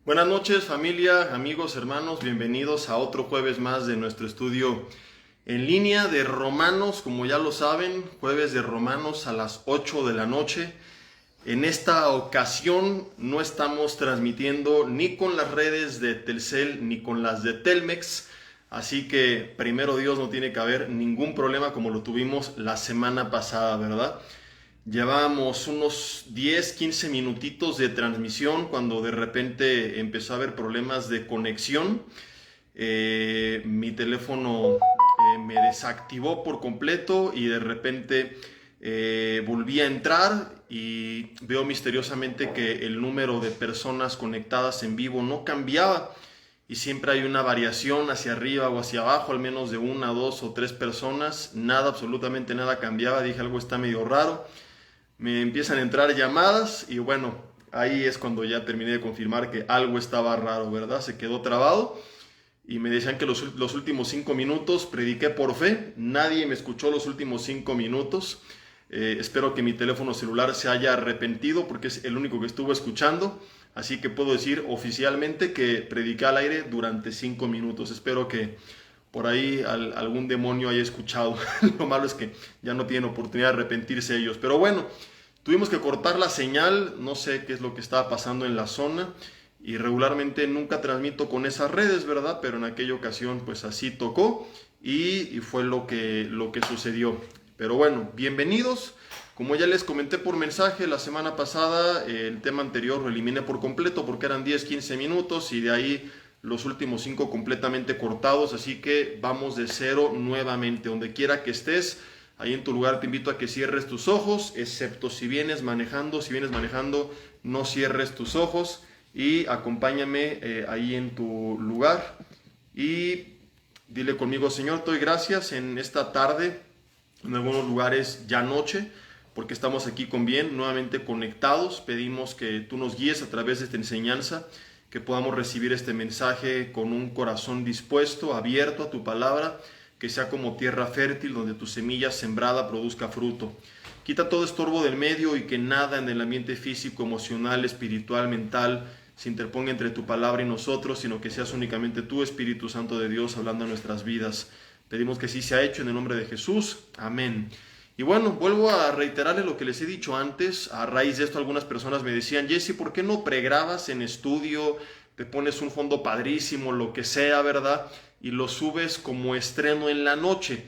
Buenas noches familia, amigos, hermanos, bienvenidos a otro jueves más de nuestro estudio en línea de Romanos. Como ya lo saben, jueves de Romanos a las 8 de la noche. En esta ocasión no estamos transmitiendo ni con las redes de Telcel ni con las de Telmex, así que primero Dios no tiene que haber ningún problema como lo tuvimos la semana pasada, ¿verdad? Llevábamos unos 10, 15 minutitos de transmisión cuando de repente empezó a haber problemas de conexión. Mi teléfono me desactivó por completo y de repente volví a entrar y veo misteriosamente que el número de personas conectadas en vivo no cambiaba y siempre hay una variación hacia arriba o hacia abajo, al menos de una, dos o tres personas. Nada, absolutamente nada cambiaba. Dije, algo está medio raro. Me empiezan a entrar llamadas y bueno, ahí es cuando ya terminé de confirmar que algo estaba raro, ¿verdad? Se quedó trabado y me decían que los últimos 5 minutos prediqué por fe. Nadie me escuchó los últimos 5 minutos. Espero que mi teléfono celular se haya arrepentido porque es el único que estuvo escuchando. Así que puedo decir oficialmente que prediqué al aire durante 5 minutos. Espero que por ahí algún demonio haya escuchado. Lo malo es que ya no tienen oportunidad de arrepentirse ellos. Pero bueno, tuvimos que cortar la señal. No sé qué es lo que estaba pasando en la zona. Y regularmente nunca transmito con esas redes, ¿verdad? Pero en aquella ocasión pues así tocó y fue lo que sucedió. Pero bueno, bienvenidos. Como ya les comenté por mensaje la semana pasada, el tema anterior lo eliminé por completo porque eran 10, 15 minutos y de ahí los últimos 5 completamente cortados. Así que vamos de cero nuevamente. Donde quiera que estés, ahí en tu lugar te invito a que cierres tus ojos, excepto si vienes manejando. Si vienes manejando, no cierres tus ojos y acompáñame ahí en tu lugar y dile conmigo: Señor, te doy gracias en esta tarde, en algunos lugares ya noche, porque estamos aquí con bien, nuevamente conectados. Pedimos que tú nos guíes a través de esta enseñanza, que podamos recibir este mensaje con un corazón dispuesto, abierto a tu palabra, que sea como tierra fértil donde tu semilla sembrada produzca fruto. Quita todo estorbo del medio y que nada en el ambiente físico, emocional, espiritual, mental se interponga entre tu palabra y nosotros, sino que seas únicamente tú, Espíritu Santo de Dios, hablando en nuestras vidas. Pedimos que sí sea hecho en el nombre de Jesús. Amén. Y bueno, vuelvo a reiterarles lo que les he dicho antes. A raíz de esto algunas personas me decían: Jesse, ¿por qué no pregrabas en estudio? Te pones un fondo padrísimo, lo que sea, ¿verdad? Y lo subes como estreno en la noche.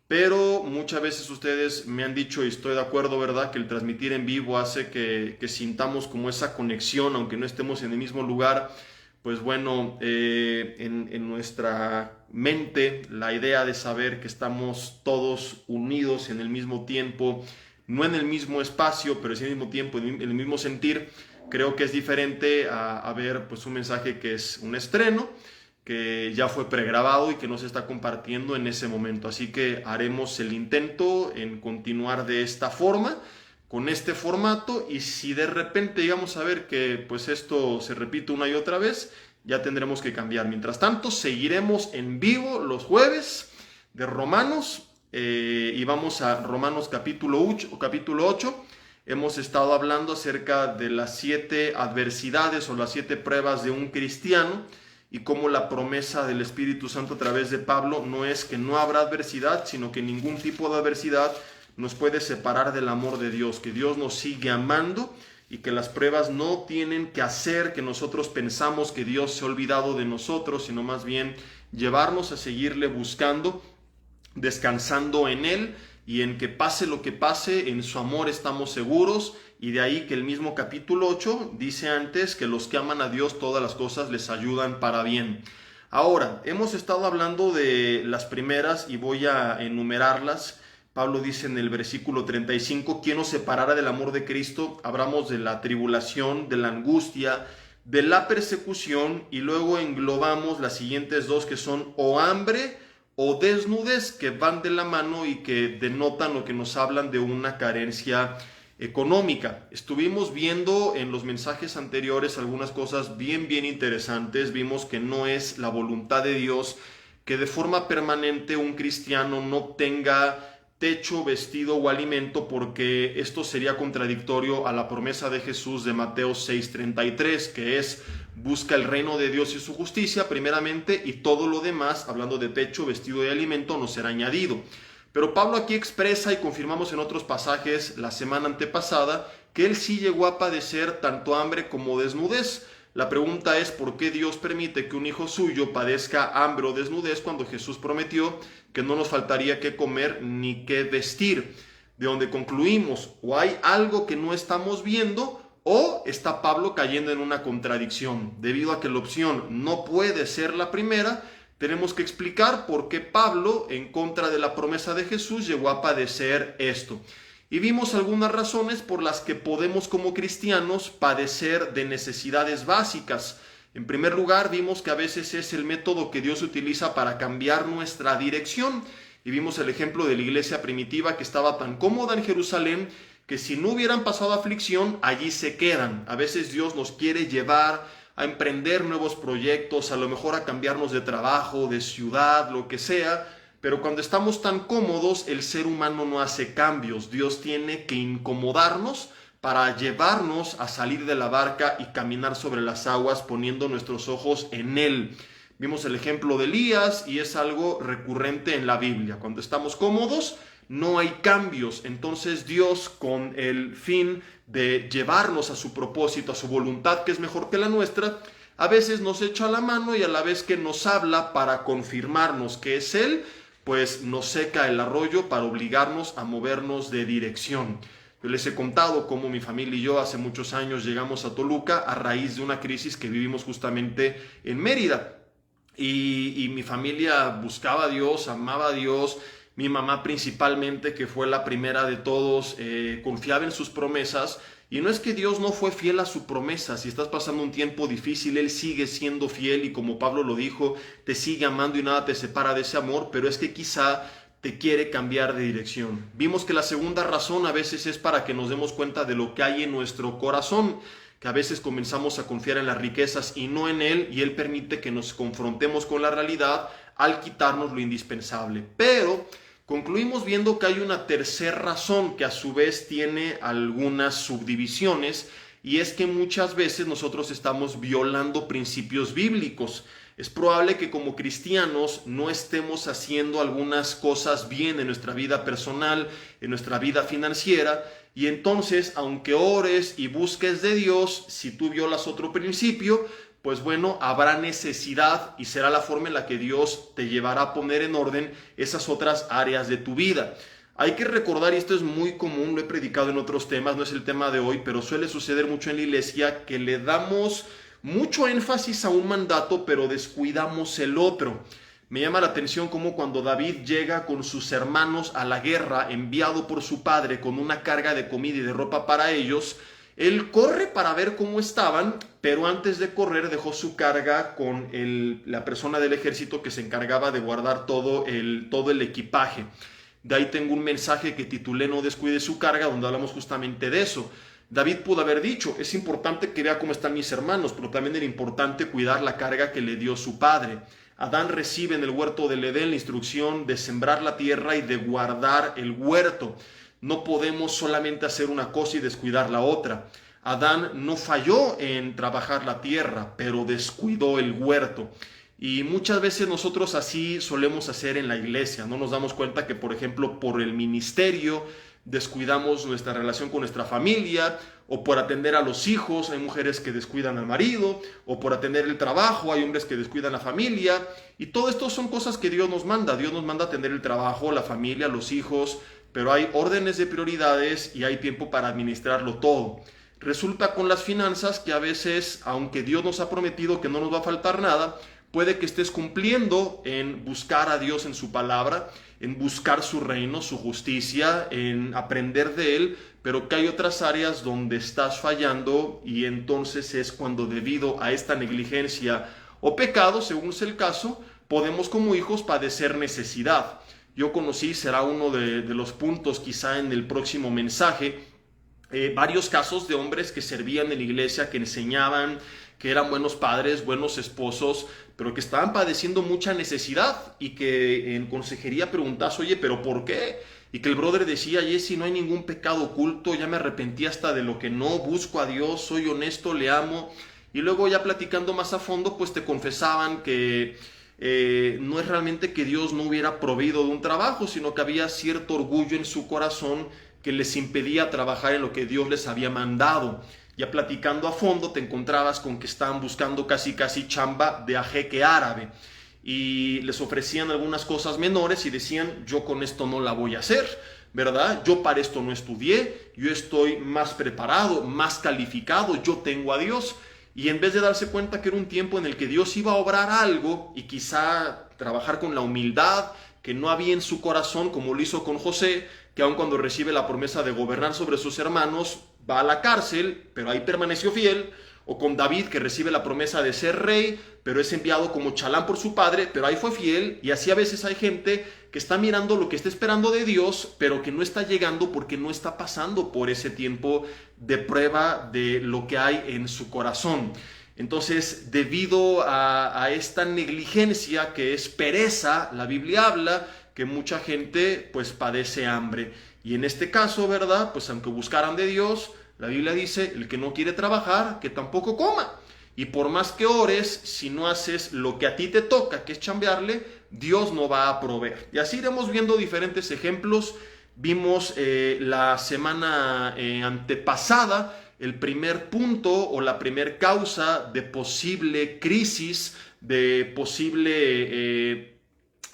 Pero muchas veces ustedes me han dicho, y estoy de acuerdo, ¿verdad?, que el transmitir en vivo hace que sintamos como esa conexión, aunque no estemos en el mismo lugar. Pues bueno, en nuestra mente la idea de saber que estamos todos unidos en el mismo tiempo, no en el mismo espacio, pero sí en el mismo tiempo, en el mismo sentir, creo que es diferente a ver pues un mensaje que es un estreno, que ya fue pregrabado y que no se está compartiendo en ese momento. Así que haremos el intento en continuar de esta forma, con este formato, y si de repente llegamos a ver que pues esto se repite una y otra vez, ya tendremos que cambiar. Mientras tanto, seguiremos en vivo los jueves de Romanos, y vamos a Romanos capítulo 8. Hemos estado hablando acerca de las 7 adversidades o las 7 pruebas de un cristiano, y cómo la promesa del Espíritu Santo a través de Pablo no es que no habrá adversidad, sino que ningún tipo de adversidad nos puede separar del amor de Dios, que Dios nos sigue amando y que las pruebas no tienen que hacer que nosotros pensamos que Dios se ha olvidado de nosotros, sino más bien llevarnos a seguirle buscando, descansando en Él, y en que pase lo que pase, en su amor estamos seguros. Y de ahí que el mismo capítulo 8 dice antes que los que aman a Dios todas las cosas les ayudan para bien. Ahora, hemos estado hablando de las primeras y voy a enumerarlas. Pablo dice en el versículo 35, ¿quién nos separará del amor de Cristo? Hablamos de la tribulación, de la angustia, de la persecución, y luego englobamos las siguientes dos, que son o hambre o desnudez, que van de la mano y que denotan o que nos hablan de una carencia económica. Estuvimos viendo en los mensajes anteriores algunas cosas bien interesantes. Vimos que no es la voluntad de Dios que de forma permanente un cristiano no tenga techo, vestido o alimento, porque esto sería contradictorio a la promesa de Jesús de Mateo 6:33, que es: busca el reino de Dios y su justicia primeramente, y todo lo demás, hablando de techo, vestido y alimento, nos será añadido. Pero Pablo aquí expresa, y confirmamos en otros pasajes la semana antepasada, que él sí llegó a padecer tanto hambre como desnudez. La pregunta es, ¿por qué Dios permite que un hijo suyo padezca hambre o desnudez cuando Jesús prometió que no nos faltaría qué comer ni qué vestir? De donde concluimos, o hay algo que no estamos viendo, o está Pablo cayendo en una contradicción. Debido a que la opción no puede ser la primera, tenemos que explicar por qué Pablo, en contra de la promesa de Jesús, llegó a padecer esto. Y vimos algunas razones por las que podemos como cristianos padecer de necesidades básicas. En primer lugar, vimos que a veces es el método que Dios utiliza para cambiar nuestra dirección. Y vimos el ejemplo de la iglesia primitiva que estaba tan cómoda en Jerusalén que si no hubieran pasado aflicción, allí se quedan. A veces Dios nos quiere llevar a emprender nuevos proyectos, a lo mejor a cambiarnos de trabajo, de ciudad, lo que sea, pero cuando estamos tan cómodos, el ser humano no hace cambios. Dios tiene que incomodarnos para llevarnos a salir de la barca y caminar sobre las aguas poniendo nuestros ojos en Él. Vimos el ejemplo de Elías y es algo recurrente en la Biblia. Cuando estamos cómodos, no hay cambios. Entonces Dios, con el fin de llevarnos a su propósito, a su voluntad, que es mejor que la nuestra, a veces nos echa la mano y a la vez que nos habla para confirmarnos que es Él, pues nos seca el arroyo para obligarnos a movernos de dirección. Yo les he contado cómo mi familia y yo hace muchos años llegamos a Toluca a raíz de una crisis que vivimos justamente en Mérida. Y mi familia buscaba a Dios, amaba a Dios. Mi mamá principalmente, que fue la primera de todos, confiaba en sus promesas. Y no es que Dios no fue fiel a su promesa. Si estás pasando un tiempo difícil, Él sigue siendo fiel y como Pablo lo dijo, te sigue amando y nada te separa de ese amor, pero es que quizá te quiere cambiar de dirección. Vimos que la segunda razón a veces es para que nos demos cuenta de lo que hay en nuestro corazón, que a veces comenzamos a confiar en las riquezas y no en Él, y Él permite que nos confrontemos con la realidad al quitarnos lo indispensable. Pero concluimos viendo que hay una tercera razón que a su vez tiene algunas subdivisiones, y es que muchas veces nosotros estamos violando principios bíblicos. Es probable que como cristianos no estemos haciendo algunas cosas bien en nuestra vida personal, en nuestra vida financiera, y entonces, aunque ores y busques de Dios, si tú violas otro principio, pues bueno, habrá necesidad y será la forma en la que Dios te llevará a poner en orden esas otras áreas de tu vida. Hay que recordar, y esto es muy común, lo he predicado en otros temas, no es el tema de hoy, pero suele suceder mucho en la iglesia que le damos mucho énfasis a un mandato, pero descuidamos el otro. Me llama la atención cómo cuando David llega con sus hermanos a la guerra, enviado por su padre con una carga de comida y de ropa para ellos, él corre para ver cómo estaban, pero antes de correr dejó su carga con la persona del ejército que se encargaba de guardar todo el equipaje. De ahí tengo un mensaje que titulé No descuide su carga, donde hablamos justamente de eso. David pudo haber dicho, es importante que vea cómo están mis hermanos, pero también era importante cuidar la carga que le dio su padre. Adán recibe en el huerto del Edén la instrucción de sembrar la tierra y de guardar el huerto. No podemos solamente hacer una cosa y descuidar la otra. Adán no falló en trabajar la tierra, pero descuidó el huerto. Y muchas veces nosotros así solemos hacer en la iglesia. No nos damos cuenta que, por ejemplo, por el ministerio descuidamos nuestra relación con nuestra familia, o por atender a los hijos hay mujeres que descuidan al marido, o por atender el trabajo hay hombres que descuidan la familia, y todo esto son cosas que Dios nos manda. Dios nos manda atender el trabajo, la familia, los hijos, pero hay órdenes de prioridades y hay tiempo para administrarlo todo. Resulta con las finanzas que a veces, aunque Dios nos ha prometido que no nos va a faltar nada, puede que estés cumpliendo en buscar a Dios en su palabra, en buscar su reino, su justicia, en aprender de Él, pero que hay otras áreas donde estás fallando, y entonces es cuando, debido a esta negligencia o pecado, según sea el caso, podemos como hijos padecer necesidad. Yo conocí, será uno de los puntos quizá en el próximo mensaje, varios casos de hombres que servían en la iglesia, que enseñaban, que eran buenos padres, buenos esposos, pero que estaban padeciendo mucha necesidad, y que en consejería preguntas, oye, ¿pero por qué? Y que el brother decía, Jesse, no hay ningún pecado oculto, ya me arrepentí hasta de lo que no, busco a Dios, soy honesto, le amo. y luego ya platicando más a fondo, pues te confesaban que no es realmente que Dios no hubiera proveído de un trabajo, sino que había cierto orgullo en su corazón que les impedía trabajar en lo que Dios les había mandado. Ya platicando a fondo te encontrabas con que estaban buscando casi chamba de ajeque árabe y les ofrecían algunas cosas menores y decían, yo con esto no la voy a hacer, ¿verdad? Yo para esto no estudié, yo estoy más preparado, más calificado, yo tengo a Dios. Y en vez de darse cuenta que era un tiempo en el que Dios iba a obrar algo y quizá trabajar con la humildad que no había en su corazón, como lo hizo con José, que aun cuando recibe la promesa de gobernar sobre sus hermanos, va a la cárcel, pero ahí permaneció fiel, o con David, que recibe la promesa de ser rey, pero es enviado como chalán por su padre, pero ahí fue fiel. Y así a veces hay gente que está mirando lo que está esperando de Dios, pero que no está llegando porque no está pasando por ese tiempo de prueba de lo que hay en su corazón. Entonces, debido a esta negligencia que es pereza, la Biblia habla que mucha gente pues padece hambre. Y en este caso, ¿verdad? Pues aunque buscaran de Dios, la Biblia dice, el que no quiere trabajar, que tampoco coma. Y por más que ores, si no haces lo que a ti te toca, que es chambearle, Dios no va a proveer. Y así iremos viendo diferentes ejemplos. Vimos la semana antepasada el primer punto o la primer causa de posible crisis, de posible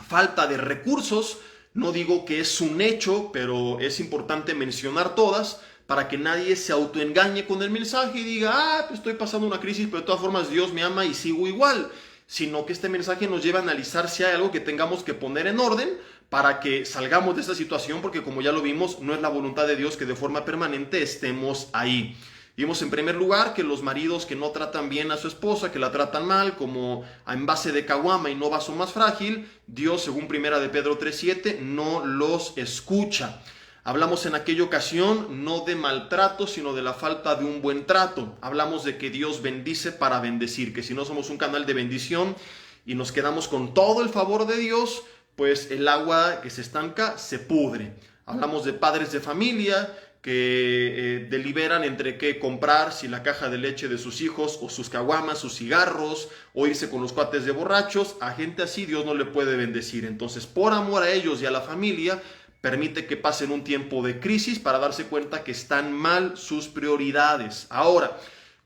falta de recursos. No digo que es un hecho, pero es importante mencionar todas para que nadie se autoengañe con el mensaje y diga, pues estoy pasando una crisis, pero de todas formas Dios me ama y sigo igual. Sino que este mensaje nos lleva a analizar si hay algo que tengamos que poner en orden para que salgamos de esta situación, porque como ya lo vimos, no es la voluntad de Dios que de forma permanente estemos ahí. Vimos en primer lugar que los maridos que no tratan bien a su esposa, que la tratan mal, como a envase de caguama y no vaso más frágil, Dios, según primera de Pedro 3:7, no los escucha. Hablamos en aquella ocasión no de maltrato, sino de la falta de un buen trato. Hablamos de que Dios bendice para bendecir, que si no somos un canal de bendición y nos quedamos con todo el favor de Dios, pues el agua que se estanca se pudre. Hablamos de padres de familia que deliberan entre qué comprar, si la caja de leche de sus hijos o sus caguamas, sus cigarros, o irse con los cuates de borrachos. A gente así Dios no le puede bendecir. Entonces, por amor a ellos y a la familia, permite que pasen un tiempo de crisis para darse cuenta que están mal sus prioridades. Ahora,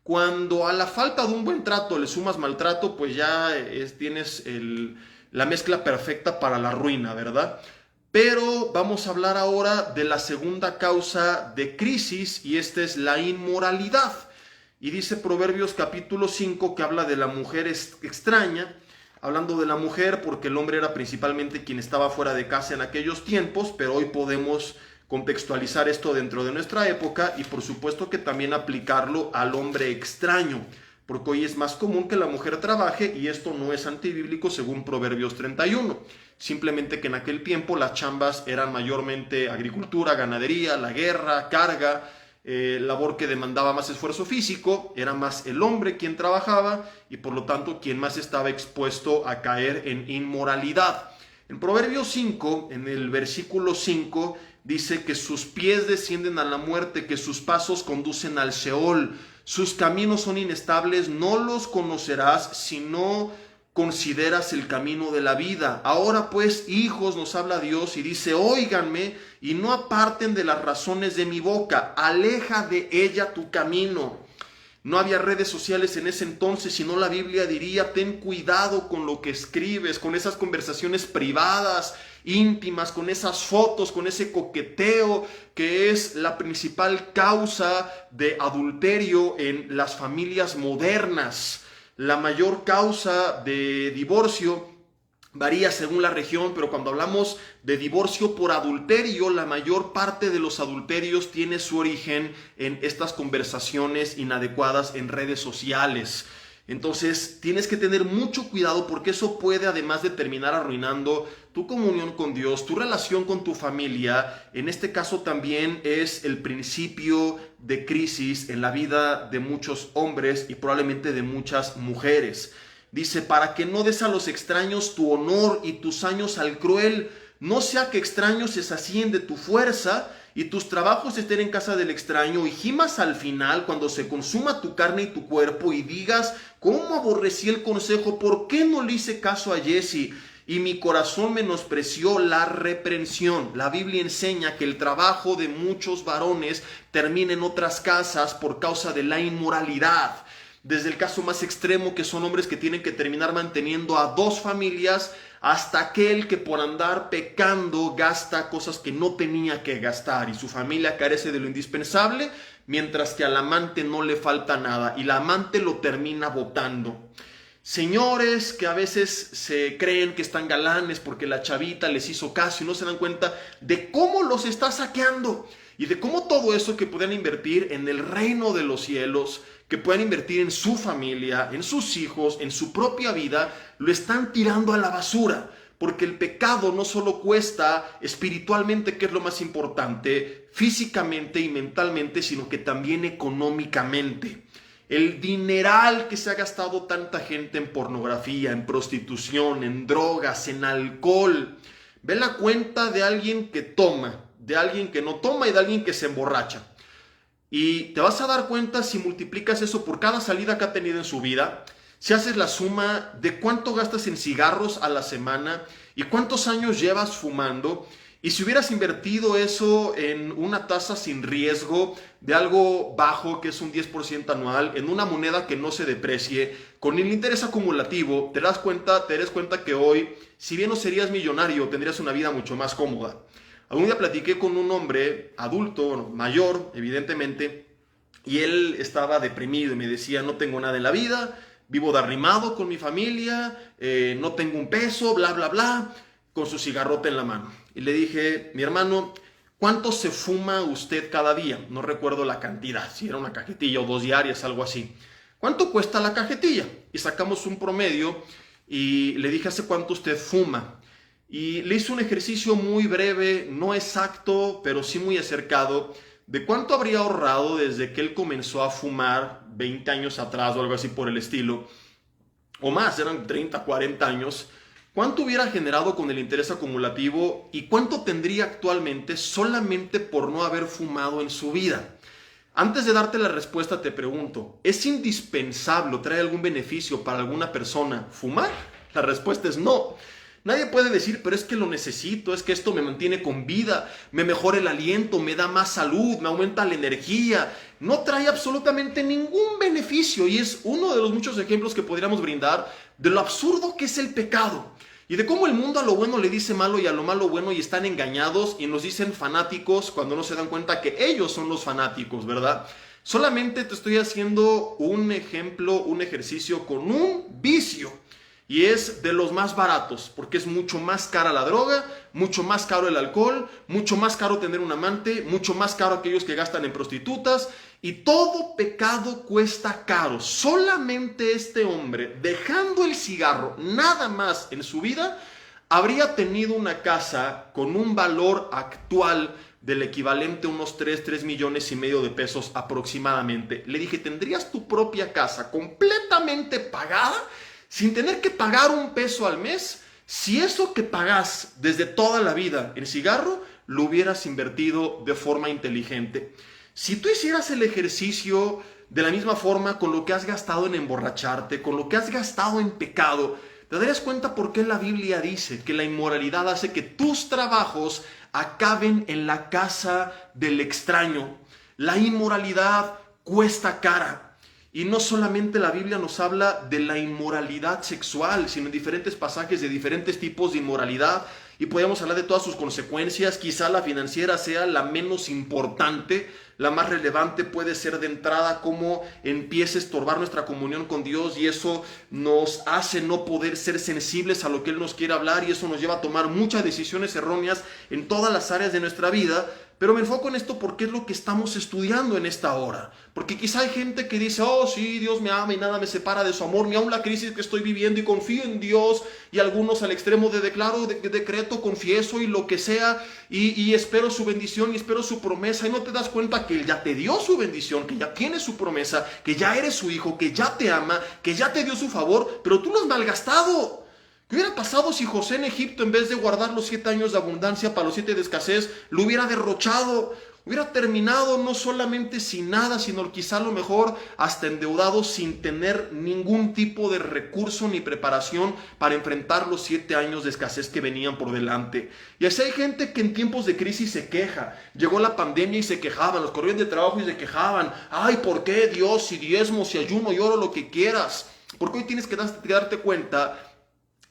cuando a la falta de un buen trato le sumas maltrato, pues ya tienes la mezcla perfecta para la ruina, ¿verdad? Pero vamos a hablar ahora de la segunda causa de crisis, y esta es la inmoralidad. Y dice Proverbios capítulo 5 que habla de la mujer extraña, hablando de la mujer porque el hombre era principalmente quien estaba fuera de casa en aquellos tiempos, pero hoy podemos contextualizar esto dentro de nuestra época y por supuesto que también aplicarlo al hombre extraño, porque hoy es más común que la mujer trabaje y esto no es antibíblico según Proverbios 31. Simplemente que en aquel tiempo las chambas eran mayormente agricultura, ganadería, la guerra, carga, labor que demandaba más esfuerzo físico, era más el hombre quien trabajaba y por lo tanto quien más estaba expuesto a caer en inmoralidad. En Proverbios 5, en el versículo 5, dice que sus pies descienden a la muerte, que sus pasos conducen al Sheol, sus caminos son inestables, no los conocerás si no consideras el camino de la vida. Ahora pues, hijos, nos habla Dios y dice, óiganme y no aparten de las razones de mi boca, aleja de ella tu camino. No había redes sociales en ese entonces, sino la Biblia diría, ten cuidado con lo que escribes, con esas conversaciones privadas, íntimas, con esas fotos, con ese coqueteo que es la principal causa de adulterio en las familias modernas. La mayor causa de divorcio varía según la región, pero cuando hablamos de divorcio por adulterio, la mayor parte de los adulterios tiene su origen en estas conversaciones inadecuadas en redes sociales. Entonces tienes que tener mucho cuidado porque eso puede, además de terminar arruinando tu comunión con Dios, tu relación con tu familia, en este caso también es el principio de crisis en la vida de muchos hombres y probablemente de muchas mujeres. Dice, para que no des a los extraños tu honor y tus años al cruel, no sea que extraños se sacien de tu fuerza y tus trabajos estén en casa del extraño, y gimas al final cuando se consuma tu carne y tu cuerpo, y digas, ¿cómo aborrecí el consejo? ¿Por qué no le hice caso a Jesse? Y mi corazón menospreció la reprensión. La Biblia enseña que el trabajo de muchos varones termina en otras casas por causa de la inmoralidad. Desde el caso más extremo, que son hombres que tienen que terminar manteniendo a 2 familias, hasta aquel que por andar pecando gasta cosas que no tenía que gastar y su familia carece de lo indispensable, mientras que al amante no le falta nada y la amante lo termina botando. Señores que a veces se creen que están galanes porque la chavita les hizo caso y no se dan cuenta de cómo los está saqueando y de cómo todo eso que pueden invertir en el reino de los cielos, que puedan invertir en su familia, en sus hijos, en su propia vida, lo están tirando a la basura. Porque el pecado no solo cuesta espiritualmente, que es lo más importante, físicamente y mentalmente, sino que también económicamente. El dineral que se ha gastado tanta gente en pornografía, en prostitución, en drogas, en alcohol. Ve la cuenta de alguien que toma, de alguien que no toma y de alguien que se emborracha. Y te vas a dar cuenta si multiplicas eso por cada salida que ha tenido en su vida, si haces la suma de cuánto gastas en cigarros a la semana y cuántos años llevas fumando, y si hubieras invertido eso en una tasa sin riesgo de algo bajo, que es un 10% anual, en una moneda que no se deprecie, con el interés acumulativo, te das cuenta que hoy, si bien no serías millonario, tendrías una vida mucho más cómoda. Algún día platiqué con un hombre adulto, mayor, evidentemente, y él estaba deprimido y me decía, no tengo nada en la vida, vivo de arrimado con mi familia, no tengo un peso, bla, bla, bla, con su cigarrote en la mano. Y le dije, mi hermano, ¿cuánto se fuma usted cada día? No recuerdo la cantidad, si era una cajetilla o 2 diarias, algo así. ¿Cuánto cuesta la cajetilla? Y sacamos un promedio y le dije, ¿hace cuánto usted fuma? Y le hice un ejercicio muy breve, no exacto, pero sí muy acercado, de cuánto habría ahorrado desde que él comenzó a fumar 20 años atrás o algo así por el estilo, o más, eran 30, 40 años, cuánto hubiera generado con el interés acumulativo y cuánto tendría actualmente solamente por no haber fumado en su vida. Antes de darte la respuesta te pregunto, ¿es indispensable o trae algún beneficio para alguna persona fumar? La respuesta es no. Nadie puede decir, pero es que lo necesito, es que esto me mantiene con vida, me mejora el aliento, me da más salud, me aumenta la energía. No trae absolutamente ningún beneficio y es uno de los muchos ejemplos que podríamos brindar de lo absurdo que es el pecado y de cómo el mundo a lo bueno le dice malo y a lo malo bueno y están engañados y nos dicen fanáticos cuando no se dan cuenta que ellos son los fanáticos, ¿verdad? Solamente te estoy haciendo un ejemplo, un ejercicio con un vicio. Y es de los más baratos, porque es mucho más cara la droga, mucho más caro el alcohol, mucho más caro tener un amante, mucho más caro aquellos que gastan en prostitutas, y todo pecado cuesta caro. Solamente este hombre, dejando el cigarro nada más en su vida, habría tenido una casa con un valor actual del equivalente a unos 3 millones y medio de pesos aproximadamente. Le dije, ¿tendrías tu propia casa completamente pagada? Sin tener que pagar un peso al mes, si eso que pagas desde toda la vida en cigarro, lo hubieras invertido de forma inteligente. Si tú hicieras el ejercicio de la misma forma con lo que has gastado en emborracharte, con lo que has gastado en pecado, te darías cuenta por qué la Biblia dice que la inmoralidad hace que tus trabajos acaben en la casa del extraño. La inmoralidad cuesta cara. Y no solamente la Biblia nos habla de la inmoralidad sexual, sino en diferentes pasajes de diferentes tipos de inmoralidad. Y podemos hablar de todas sus consecuencias. Quizá la financiera sea la menos importante. La más relevante puede ser de entrada cómo empieza a estorbar nuestra comunión con Dios. Y eso nos hace no poder ser sensibles a lo que Él nos quiere hablar. Y eso nos lleva a tomar muchas decisiones erróneas en todas las áreas de nuestra vida. Pero me enfoco en esto porque es lo que estamos estudiando en esta hora. Porque quizá hay gente que dice, oh sí, Dios me ama y nada me separa de su amor, ni aun la crisis que estoy viviendo y confío en Dios. Y algunos al extremo de declaro, decreto, confieso y lo que sea. Y espero su bendición y espero su promesa. Y no te das cuenta que Él ya te dio su bendición, que ya tiene su promesa, que ya eres su hijo, que ya te ama, que ya te dio su favor. Pero tú lo has malgastado. ¿Qué hubiera pasado si José en Egipto, en vez de guardar los 7 años de abundancia para los 7 de escasez, lo hubiera derrochado? Hubiera terminado no solamente sin nada, sino quizá a lo mejor hasta endeudado, sin tener ningún tipo de recurso ni preparación para enfrentar los 7 años de escasez que venían por delante. Y así hay gente que en tiempos de crisis se queja. Llegó la pandemia y se quejaban, los corrieron de trabajo y se quejaban. Ay, ¿por qué Dios? Si diezmo, si ayuno, y oro, lo que quieras. Porque hoy tienes que darte cuenta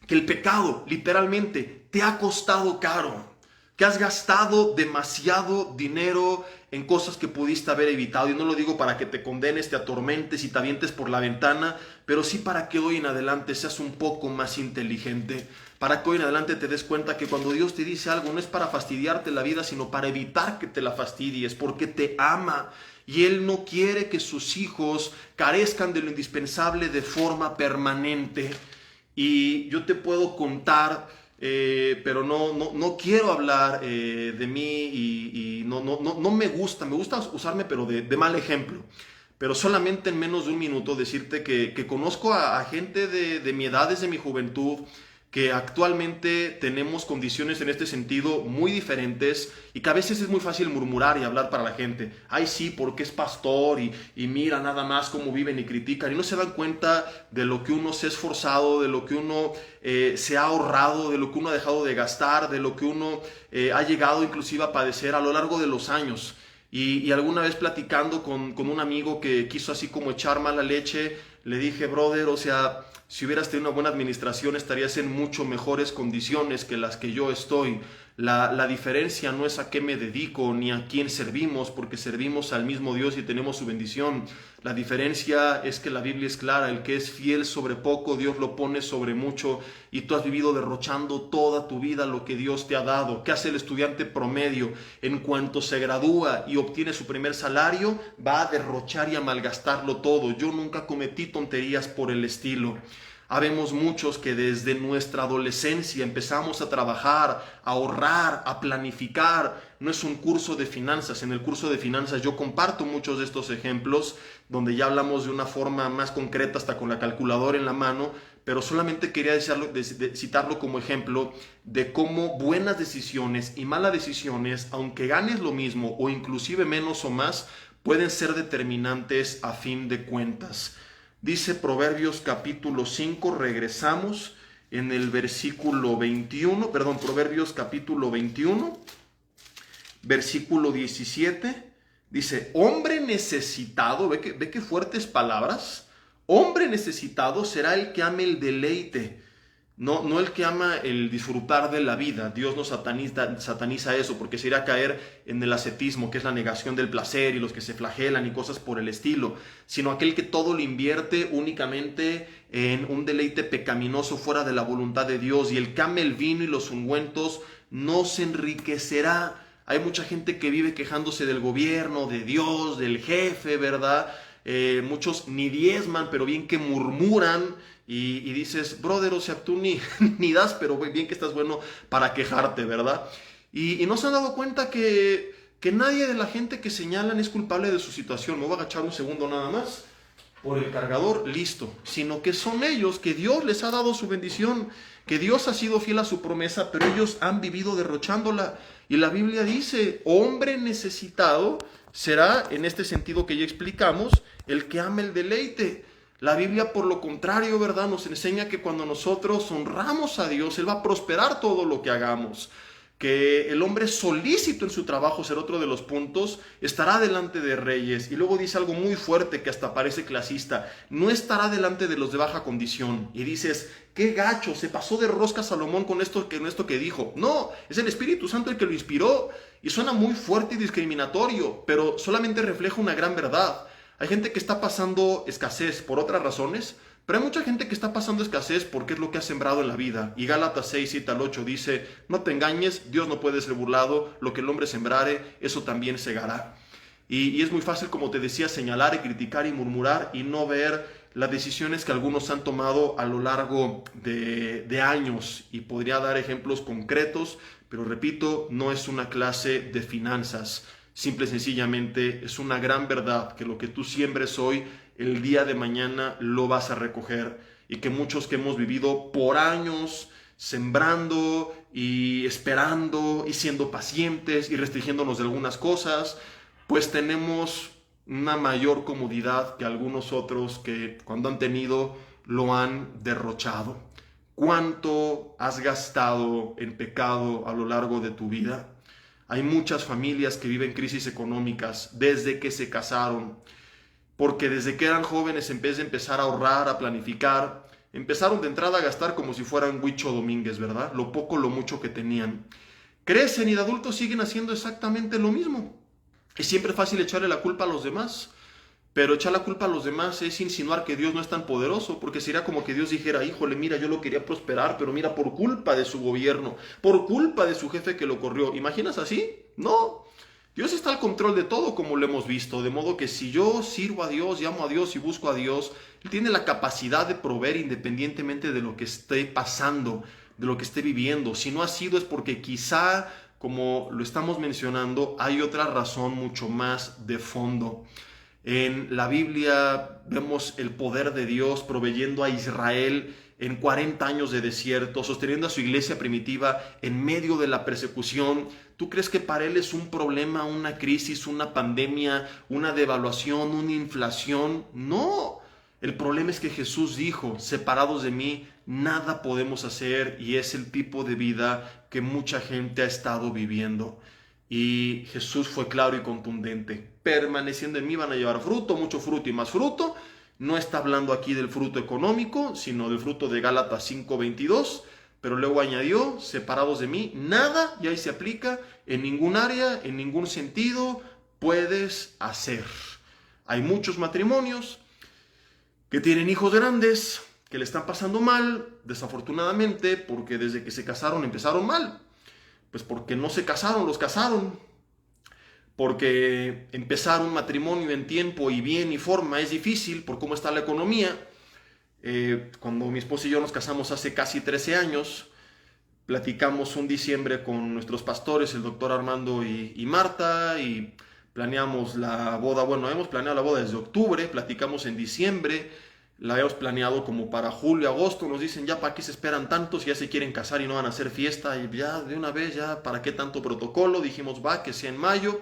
que el pecado literalmente te ha costado caro, que has gastado demasiado dinero en cosas que pudiste haber evitado. Y no lo digo para que te condenes, te atormentes y te avientes por la ventana, pero sí para que hoy en adelante seas un poco más inteligente, para que hoy en adelante te des cuenta que cuando Dios te dice algo no es para fastidiarte la vida, sino para evitar que te la fastidies, porque te ama. Y Él no quiere que sus hijos carezcan de lo indispensable de forma permanente. Y yo te puedo contar, pero no quiero hablar de mí y no me gusta usarme, pero de mal ejemplo. Pero solamente en menos de un minuto decirte que conozco a gente de mi edad, desde mi juventud, que actualmente tenemos condiciones en este sentido muy diferentes y que a veces es muy fácil murmurar y hablar para la gente. Ay, sí, porque es pastor y mira nada más cómo viven y critican. Y no se dan cuenta de lo que uno se ha esforzado, de lo que uno se ha ahorrado, de lo que uno ha dejado de gastar, de lo que uno ha llegado inclusive a padecer a lo largo de los años. Y alguna vez platicando con un amigo que quiso así como echar mala leche, le dije, brother, o sea, si hubieras tenido una buena administración estarías en mucho mejores condiciones que las que yo estoy. La diferencia no es a qué me dedico ni a quién servimos, porque servimos al mismo Dios y tenemos su bendición. La diferencia es que la Biblia es clara: el que es fiel sobre poco, Dios lo pone sobre mucho, y tú has vivido derrochando toda tu vida lo que Dios te ha dado. ¿Qué hace el estudiante promedio? En cuanto se gradúa y obtiene su primer salario, va a derrochar y a malgastarlo todo. Yo nunca cometí tonterías por el estilo. Habemos muchos que desde nuestra adolescencia empezamos a trabajar, a ahorrar, a planificar. No es un curso de finanzas. En el curso de finanzas yo comparto muchos de estos ejemplos, donde ya hablamos de una forma más concreta, hasta con la calculadora en la mano, pero solamente quería citarlo como ejemplo de cómo buenas decisiones y malas decisiones, aunque ganes lo mismo o inclusive menos o más, pueden ser determinantes a fin de cuentas. Dice Proverbios capítulo 5, regresamos en el versículo 21, Proverbios capítulo 21, versículo 17, dice, hombre necesitado, ve que fuertes palabras, hombre necesitado será el que ame el deleite, no el que ama el disfrutar de la vida. Dios no sataniza eso, porque se irá a caer en el ascetismo, que es la negación del placer y los que se flagelan y cosas por el estilo, sino aquel que todo lo invierte únicamente en un deleite pecaminoso fuera de la voluntad de Dios. Y el que ame el vino y los ungüentos no se enriquecerá. Hay mucha gente que vive quejándose del gobierno, de Dios, del jefe, ¿verdad? Muchos ni diezman, pero bien que murmuran. Y dices, brother, o sea, tú ni das, pero bien que estás bueno para quejarte, ¿verdad? Y no se han dado cuenta que nadie de la gente que señalan es culpable de su situación. Me voy a agachar un segundo nada más por el cargador, listo. Sino que son ellos, que Dios les ha dado su bendición, que Dios ha sido fiel a su promesa, pero ellos han vivido derrochándola. Y la Biblia dice, hombre necesitado será, en este sentido que ya explicamos, el que ame el deleite. La Biblia, por lo contrario, ¿verdad?, nos enseña que cuando nosotros honramos a Dios, Él va a prosperar todo lo que hagamos. Que el hombre solícito en su trabajo, será otro de los puntos, estará delante de reyes. Y luego dice algo muy fuerte que hasta parece clasista: no estará delante de los de baja condición. Y dices, qué gacho, se pasó de rosca Salomón con esto que dijo. No, es el Espíritu Santo el que lo inspiró. Y suena muy fuerte y discriminatorio, pero solamente refleja una gran verdad. Hay gente que está pasando escasez por otras razones, pero hay mucha gente que está pasando escasez porque es lo que ha sembrado en la vida. Y Gálatas 6, 7 al 8 dice, no te engañes, Dios no puede ser burlado, lo que el hombre sembrare, eso también segará. Y es muy fácil, como te decía, señalar y criticar y murmurar y no ver las decisiones que algunos han tomado a lo largo de años. Y podría dar ejemplos concretos, pero repito, no es una clase de finanzas. Simple y sencillamente es una gran verdad que lo que tú siembres hoy, el día de mañana lo vas a recoger. y que muchos que hemos vivido por años sembrando y esperando y siendo pacientes y restringiéndonos de algunas cosas, pues tenemos una mayor comodidad que algunos otros que cuando han tenido lo han derrochado. ¿Cuánto has gastado en pecado a lo largo de tu vida? Hay muchas familias que viven crisis económicas desde que se casaron, porque desde que eran jóvenes, en vez de empezar a ahorrar, a planificar, empezaron de entrada a gastar como si fueran Huicho Domínguez, ¿verdad? Lo poco, lo mucho que tenían. Crecen y de adultos siguen haciendo exactamente lo mismo. Es siempre fácil echarle la culpa a los demás, pero echar la culpa a los demás es insinuar que Dios no es tan poderoso, porque sería como que Dios dijera, híjole, mira, yo lo quería prosperar, pero mira, por culpa de su gobierno, por culpa de su jefe que lo corrió. ¿Imaginas así? No. Dios está al control de todo, como lo hemos visto, de modo que si yo sirvo a Dios, llamo a Dios y busco a Dios, Él tiene la capacidad de proveer independientemente de lo que esté pasando, de lo que esté viviendo. Si no ha sido es porque quizá, como lo estamos mencionando, hay otra razón mucho más de fondo. En la Biblia vemos el poder de Dios proveyendo a Israel en 40 años de desierto, sosteniendo a su iglesia primitiva en medio de la persecución. ¿Tú crees que para él es un problema, una crisis, una pandemia, una devaluación, una inflación? No. El problema es que Jesús dijo, separados de mí, nada podemos hacer, y es el tipo de vida que mucha gente ha estado viviendo. Y Jesús fue claro y contundente. Permaneciendo en mí van a llevar fruto, mucho fruto y más fruto. No está hablando aquí del fruto económico, sino del fruto de Gálatas 5:22. Pero luego añadió, separados de mí, nada, y ahí se aplica, en ningún área, en ningún sentido, puedes hacer. Hay muchos matrimonios que tienen hijos grandes, que le están pasando mal, desafortunadamente, porque desde que se casaron empezaron mal. Pues porque no se casaron, los casaron. Porque empezar un matrimonio en tiempo y bien y forma es difícil por cómo está la economía. Cuando mi esposa y yo nos casamos hace casi 13 años, platicamos un diciembre con nuestros pastores, el doctor Armando y Marta, y planeamos la boda. Bueno, hemos planeado la boda desde octubre, platicamos en diciembre, la habíamos planeado como para julio, agosto. Nos dicen, ya para qué se esperan tantos, si ya se quieren casar y no van a hacer fiesta, y ya de una vez, ya para qué tanto protocolo. Dijimos, va, que sea en mayo.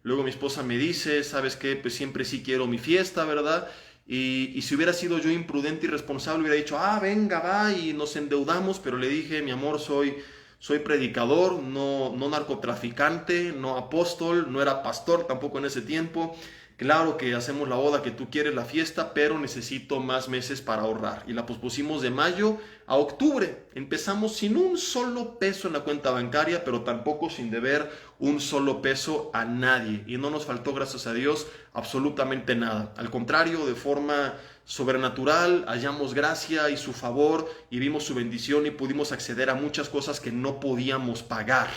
Luego mi esposa me dice, ¿sabes qué? Pues siempre sí quiero mi fiesta, ¿verdad? Y si hubiera sido yo imprudente y responsable, hubiera dicho, venga, va, y nos endeudamos. Pero le dije, mi amor, soy predicador, no narcotraficante, no apóstol, no era pastor tampoco en ese tiempo. Claro que hacemos la boda que tú quieres, la fiesta, pero necesito más meses para ahorrar. Y la pospusimos de mayo a octubre. Empezamos sin un solo peso en la cuenta bancaria, pero tampoco sin deber un solo peso a nadie. Y no nos faltó, gracias a Dios, absolutamente nada. Al contrario, de forma sobrenatural, hallamos gracia y su favor, y vimos su bendición y pudimos acceder a muchas cosas que no podíamos pagar.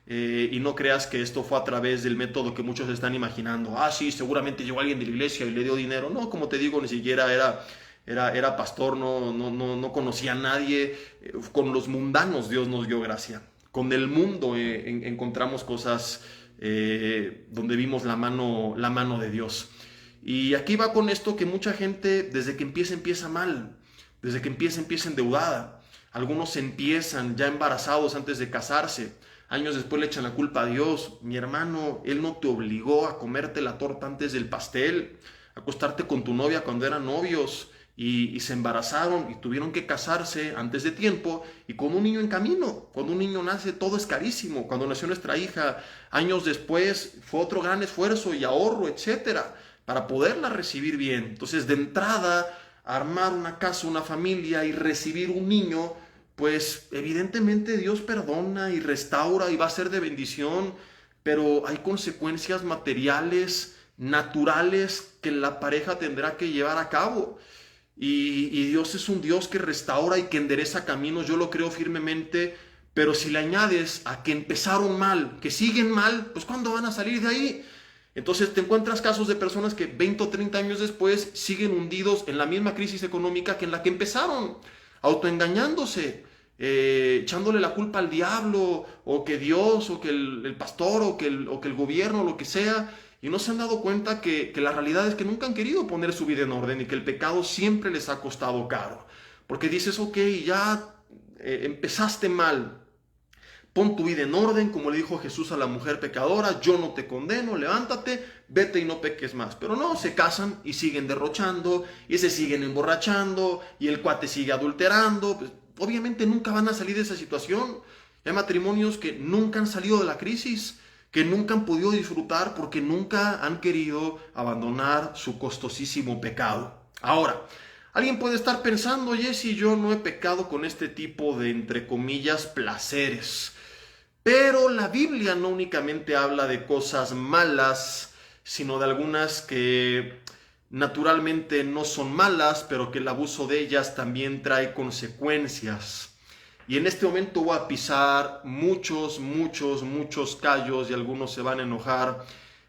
Y no creas que esto fue a través del método que muchos están imaginando. Sí, seguramente llegó alguien de la iglesia y le dio dinero. No, como te digo, ni siquiera era pastor, no conocía a nadie. Con los mundanos Dios nos dio gracia. Con el mundo encontramos cosas donde vimos la mano de Dios. Y aquí va con esto que mucha gente desde que empieza mal. Desde que empieza endeudada. Algunos empiezan ya embarazados antes de casarse. Años después le echan la culpa a Dios. Mi hermano, Él no te obligó a comerte la torta antes del pastel, a acostarte con tu novia cuando eran novios, y se embarazaron y tuvieron que casarse antes de tiempo y con un niño en camino. Cuando un niño nace, todo es carísimo. Cuando nació nuestra hija, años después, fue otro gran esfuerzo y ahorro, etcétera, para poderla recibir bien. Entonces, de entrada, armar una casa, una familia y recibir un niño, pues evidentemente Dios perdona y restaura y va a ser de bendición, pero hay consecuencias materiales, naturales, que la pareja tendrá que llevar a cabo. Y Dios es un Dios que restaura y que endereza caminos, yo lo creo firmemente. Pero si le añades a que empezaron mal, que siguen mal, pues ¿cuándo van a salir de ahí? Entonces te encuentras casos de personas que 20 o 30 años después siguen hundidos en la misma crisis económica que en la que empezaron, autoengañándose, echándole la culpa al diablo, o que Dios, o que el pastor, o que el gobierno, lo que sea, y no se han dado cuenta que la realidad es que nunca han querido poner su vida en orden y que el pecado siempre les ha costado caro. Porque dices, ok, ya empezaste mal. Pon tu vida en orden, como le dijo Jesús a la mujer pecadora, yo no te condeno, levántate, vete y no peques más. Pero no, se casan y siguen derrochando, y se siguen emborrachando, y el cuate sigue adulterando. Pues, obviamente nunca van a salir de esa situación. Hay matrimonios que nunca han salido de la crisis, que nunca han podido disfrutar porque nunca han querido abandonar su costosísimo pecado. Ahora, alguien puede estar pensando, Jesse, yo no he pecado con este tipo de, entre comillas, placeres. Pero la Biblia no únicamente habla de cosas malas, sino de algunas que naturalmente no son malas, pero que el abuso de ellas también trae consecuencias. Y en este momento voy a pisar muchos callos y algunos se van a enojar.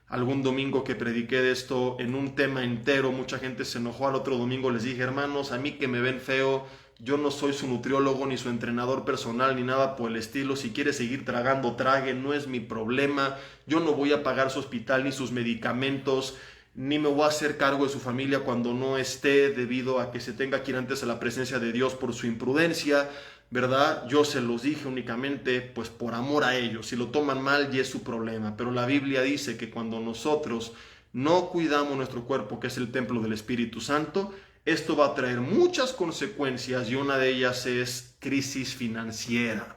Algún domingo que prediqué de esto en un tema entero, mucha gente se enojó. Al otro domingo les dije, hermanos, a mí que me ven feo, yo no soy su nutriólogo ni su entrenador personal ni nada por el estilo. Si quiere seguir tragando, trague, no es mi problema. Yo no voy a pagar su hospital ni sus medicamentos, ni me voy a hacer cargo de su familia cuando no esté, debido a que se tenga que ir antes a la presencia de Dios por su imprudencia, ¿verdad? Yo se los dije únicamente pues por amor a ellos. Si lo toman mal ya es su problema, pero la Biblia dice que cuando nosotros no cuidamos nuestro cuerpo, que es el templo del Espíritu Santo, esto va a traer muchas consecuencias y una de ellas es crisis financiera.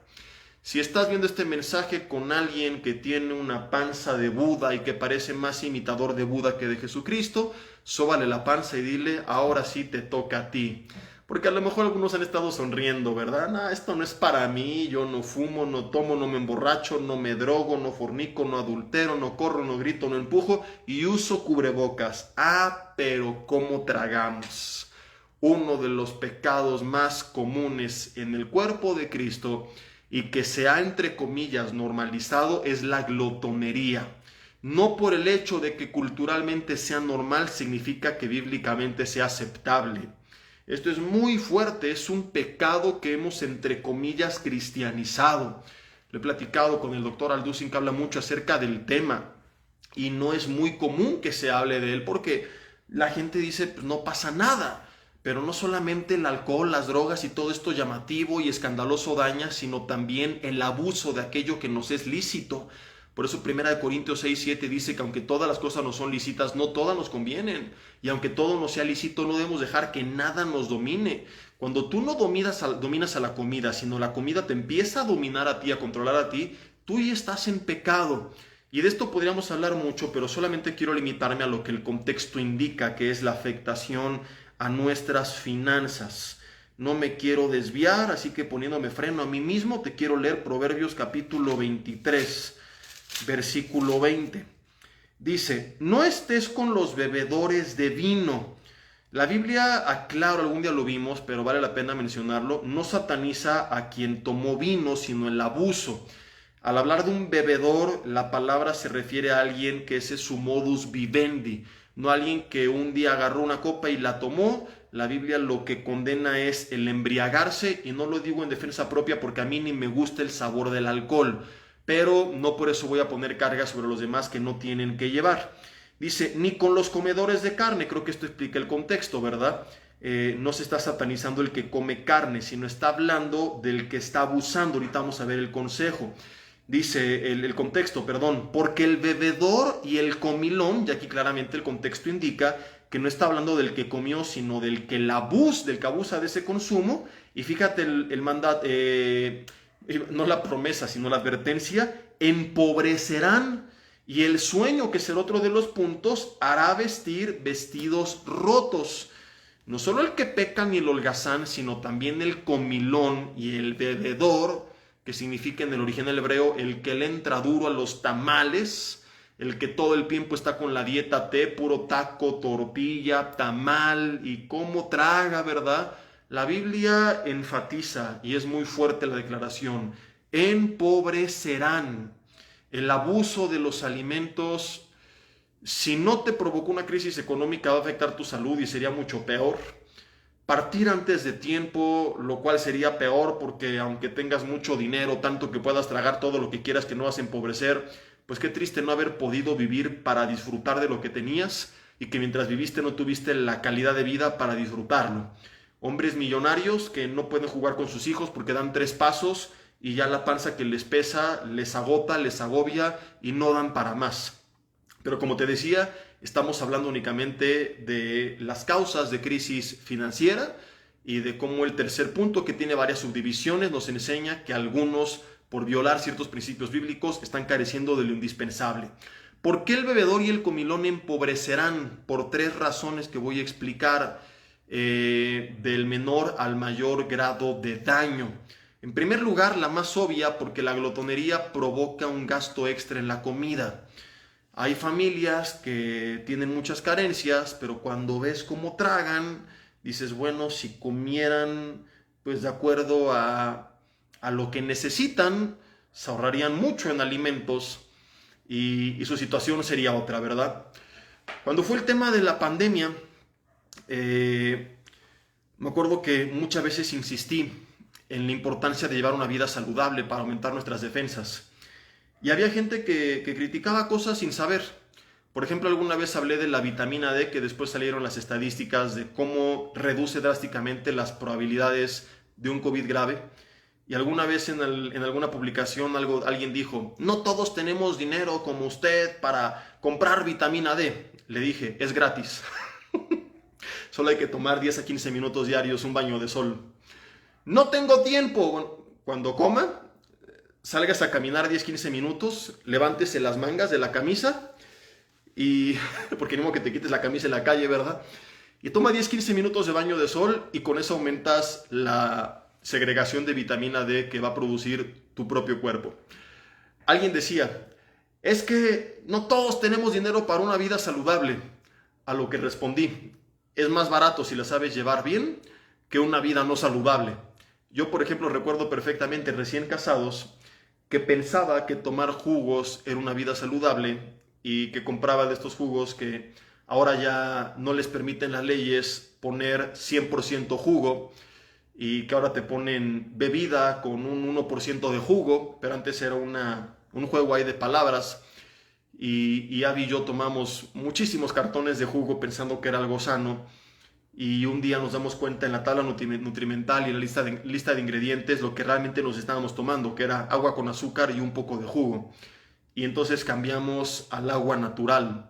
Si estás viendo este mensaje con alguien que tiene una panza de Buda y que parece más imitador de Buda que de Jesucristo, sóbale la panza y dile, ahora sí te toca a ti. Porque a lo mejor algunos han estado sonriendo, ¿verdad? No, esto no es para mí, yo no fumo, no tomo, no me emborracho, no me drogo, no fornico, no adultero, no corro, no grito, no empujo y uso cubrebocas. Ah, pero ¿cómo tragamos? Uno de los pecados más comunes en el cuerpo de Cristo y que se ha, entre comillas, normalizado es la glotonería. No por el hecho de que culturalmente sea normal significa que bíblicamente sea aceptable. Esto es muy fuerte, es un pecado que hemos, entre comillas, cristianizado. Lo he platicado con el doctor Alducin, que habla mucho acerca del tema, y no es muy común que se hable de él, porque la gente dice, pues no pasa nada. Pero no solamente el alcohol, las drogas y todo esto llamativo y escandaloso daña, sino también el abuso de aquello que nos es lícito. Por eso 1 Corintios 6:7 dice que aunque todas las cosas nos son lícitas, no todas nos convienen. Y aunque todo nos sea lícito, no debemos dejar que nada nos domine. Cuando tú no dominas a la comida, sino la comida te empieza a dominar a ti, a controlar a ti, tú ya estás en pecado. Y de esto podríamos hablar mucho, pero solamente quiero limitarme a lo que el contexto indica, que es la afectación a nuestras finanzas. No me quiero desviar, así que poniéndome freno a mí mismo, te quiero leer Proverbios capítulo 23. Versículo 20. Dice, no estés con los bebedores de vino. La Biblia, aclaro, algún día lo vimos, pero vale la pena mencionarlo, no sataniza a quien tomó vino, sino el abuso. Al hablar de un bebedor, la palabra se refiere a alguien que ese es su modus vivendi, no a alguien que un día agarró una copa y la tomó. La Biblia lo que condena es el embriagarse, y no lo digo en defensa propia porque a mí ni me gusta el sabor del alcohol, pero no por eso voy a poner carga sobre los demás que no tienen que llevar. Dice, ni con los comedores de carne. Creo que esto explica el contexto, ¿verdad? No se está satanizando el que come carne, sino está hablando del que está abusando. Ahorita vamos a ver el consejo. Dice el contexto, perdón, porque el bebedor y el comilón, y aquí claramente el contexto indica que no está hablando del que comió, sino del que abusa de ese consumo. Y fíjate el mandato, no la promesa, sino la advertencia, empobrecerán, y el sueño, que es el otro de los puntos, hará vestir vestidos rotos. No solo el que peca ni el holgazán, sino también el comilón y el bebedor, que significa en el origen hebreo el que le entra duro a los tamales, el que todo el tiempo está con la dieta T, puro taco, tortilla, tamal, y cómo traga, ¿verdad? La Biblia enfatiza, y es muy fuerte la declaración, empobrecerán. El abuso de los alimentos, si no te provocó una crisis económica, va a afectar tu salud y sería mucho peor. Partir antes de tiempo, lo cual sería peor porque aunque tengas mucho dinero, tanto que puedas tragar todo lo que quieras, que no vas a empobrecer, pues qué triste no haber podido vivir para disfrutar de lo que tenías y que mientras viviste no tuviste la calidad de vida para disfrutarlo. Hombres millonarios que no pueden jugar con sus hijos porque dan 3 pasos y ya la panza que les pesa, les agota, les agobia y no dan para más. Pero como te decía, estamos hablando únicamente de las causas de crisis financiera y de cómo el tercer punto, que tiene varias subdivisiones, nos enseña que algunos, por violar ciertos principios bíblicos, están careciendo de lo indispensable. ¿Por qué el bebedor y el comilón empobrecerán? Por 3 razones que voy a explicar, del menor al mayor grado de daño. En primer lugar, la más obvia, porque la glotonería provoca un gasto extra en la comida. Hay familias que tienen muchas carencias, pero cuando ves cómo tragan, dices, bueno, si comieran pues de acuerdo a lo que necesitan, se ahorrarían mucho en alimentos y su situación sería otra, ¿verdad? Cuando fue el tema de la pandemia, me acuerdo que muchas veces insistí en la importancia de llevar una vida saludable para aumentar nuestras defensas. Y había gente que criticaba cosas sin saber. Por ejemplo, alguna vez hablé de la vitamina D, que después salieron las estadísticas de cómo reduce drásticamente las probabilidades de un COVID grave. Y alguna vez en alguna publicación alguien dijo, no todos tenemos dinero como usted para comprar vitamina D. Le dije, es gratis. Solo hay que tomar 10 a 15 minutos diarios un baño de sol. No tengo tiempo. Bueno, cuando coma, salgas a caminar 10-15 minutos, levántese las mangas de la camisa, y porque ni modo que te quites la camisa en la calle, ¿verdad? Y toma 10-15 minutos de baño de sol y con eso aumentas la segregación de vitamina D que va a producir tu propio cuerpo. Alguien decía, es que no todos tenemos dinero para una vida saludable. A lo que respondí, es más barato si la sabes llevar bien que una vida no saludable. Yo, por ejemplo, recuerdo perfectamente recién casados que pensaba que tomar jugos era una vida saludable y que compraba de estos jugos que ahora ya no les permiten las leyes poner 100% jugo y que ahora te ponen bebida con un 1% de jugo, pero antes era un juego ahí de palabras y Abby y yo tomamos muchísimos cartones de jugo pensando que era algo sano. Y un día nos damos cuenta en la tabla nutrimental y en la lista de ingredientes lo que realmente nos estábamos tomando, que era agua con azúcar y un poco de jugo. Y entonces cambiamos al agua natural.